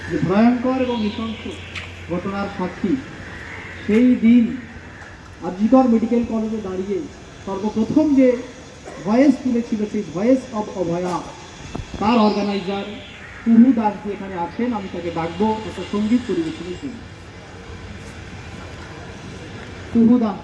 যে ভয়ঙ্কর এবং নৃশংস ঘটনার সাক্ষী। সেই দিন আরজিকর মেডিকেল কলেজে দাঁড়িয়ে সর্বপ্রথম যে ভয়েস তুলেছিল, সেই ভয়েস অব অভয়া, তার অর্গানাইজার কুহু দাস যে এখানে আছেন, আমি তাকে ডাকবো একটা সঙ্গীত পরিবেশনের জন্য। কুহু দাস।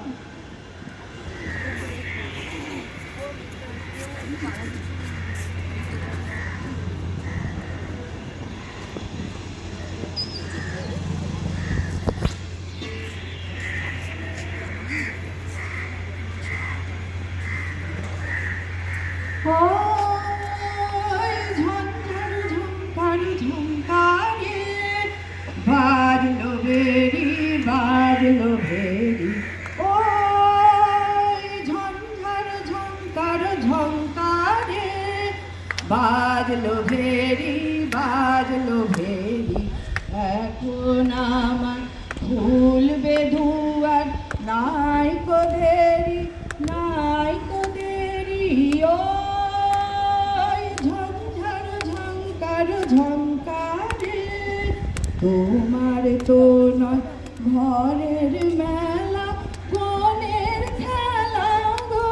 ঝঞ্ঝার ঝঙ্কার ঝঙ্কারে বাজলো ভেরি বাজলো ভেরি, ও ঝঞ্ঝার ঝঙ্কার ঝঙ্কারে বাজলো ভেরি বাজলো ভেরি। এখন আমার খুলবে দুয়ার, নাই কো দেরি নাই কো দেরি। ও ঝঞ্ঝার ঝঙ্কার ঝঙ্কারে তোমার তো নয় ঘরের মেলা, কোনের খেলা গো।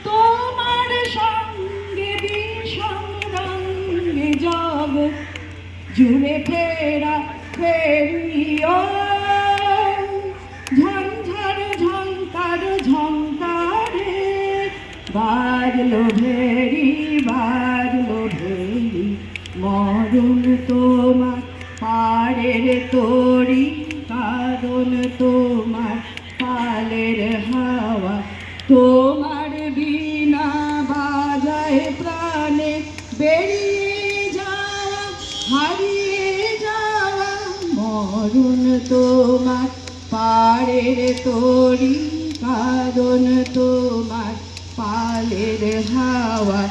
তোমার সঙ্গে বিষম রঙ্গে জগৎ জুড়ে ফেরা ফেরি। ও ঝঞ্ঝার ঝঙ্কার ঝঙ্কারে বাজলো ভেরি বাজলো ভেরি। মরণ তোমার পাড়ের তরি, কারণ তোমার পালের হাওয়া। তোমার বিনা বাজায় প্রাণে বেরিয়ে যাওয়া হারিয়ে যাওয়া। মরণ তোমার পাড়ের তরি, কারণ তোমার পালের হাওয়া।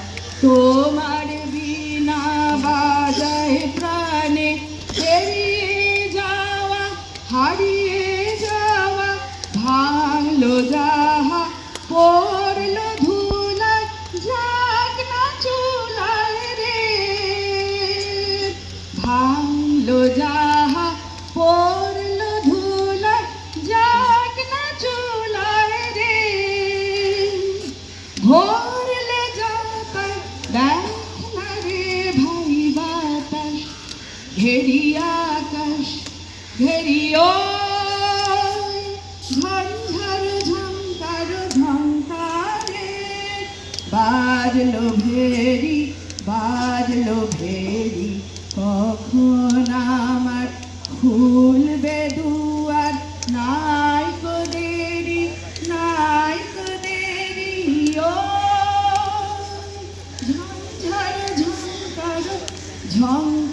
তোমার বিনা বাজায় প্রাণে বেরিয়ে যাওয়া হারিয়ে যাওয়া। ভাঙলো যাহা পড়লো ধুলায়, যাক না চুলায় রে। ভাঙলো যাহা পড়লো ধুলায়, যাক না চুলায় রে। ভরলে যাতায় দেখ না রে ভাই বাতাস, ঘেরি আকাশ ঘেরি। ও ঝঞ্ঝার ঝঙ্কার ঝঙ্কারে বাজলো ভেরি বাজলো ভেরি। কখন আমার খুলবে দুয়ার, নাই কো দেরি নাই কো দেরি। ও ঝঞ্ঝার ঝঙ্কার ঝঙ্কার